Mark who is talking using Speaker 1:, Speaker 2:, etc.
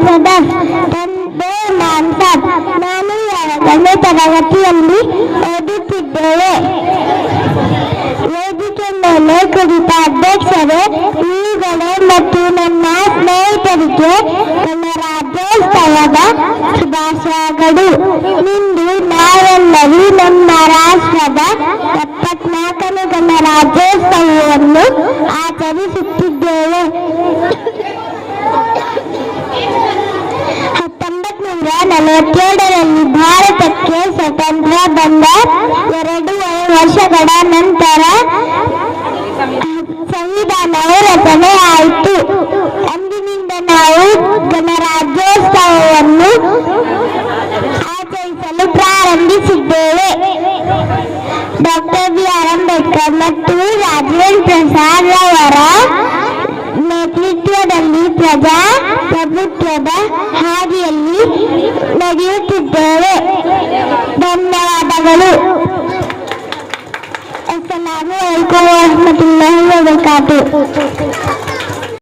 Speaker 1: ಸದಫ್ ತಂದೆ ಮಾನ್ಸಬ್. ನಾನು 2ನೇ ತರಗತಿಯಲ್ಲಿ ಓದುತ್ತಿದ್ದೇವೆ. ವೇದಿಕೆ ಮೇಲೆ ಕುರಿತ ಅಧ್ಯಕ್ಷರೇ, ನೀವುಗಳೇ ಮತ್ತು ನನ್ನ ಸ್ನೇಹಿತರಿಗೆ ಗಣರಾಜ್ಯೋತ್ಸವದ ಶುಭಾಶಯಗಳು. ಇಂದು ನಾವೆಲ್ಲರೂ ನಮ್ಮ ರಾಷ್ಟ್ರದ 74ನೇ ಗಣರಾಜ್ಯೋತ್ಸವವನ್ನು ಆಚರಿಸುತ್ತಿದ್ದೇವೆ. 1947ರಲ್ಲಿ ಭಾರತಕ್ಕೆ ಸ್ವಾತಂತ್ರ್ಯ ಬಂದ 2 ವರ್ಷಗಳ ನಂತರ ಸಂವಿಧಾನವು ರಚನೆ ಆಯಿತು. ಅಂದಿನಿಂದ ನಾವು ಗಣರಾಜ್ಯೋತ್ಸವವನ್ನು ಆಚರಿಸಲು ಪ್ರಾರಂಭಿಸಿದ್ದೇವೆ. Doctor B R. ಅಂಬೇಡ್ಕರ್ ಮತ್ತು ರಾಜೇಂದ್ರ ಪ್ರಸಾದ್ ಅವರ ನೇತೃತ್ವದಲ್ಲಿ ಪ್ರಜಾಪ್ರಭುತ್ವದ ಹಾದಿಯಲ್ಲಿ ನಡೆಯುತ್ತಿದ್ದೇವೆ. ಧನ್ಯವಾದಗಳು. ಅಸ್ಸಲಾಮು ಅಲೈಕುಂ ವರಹಮತುಲ್ಲಾಹಿ ವಬರಕಾತುಹು.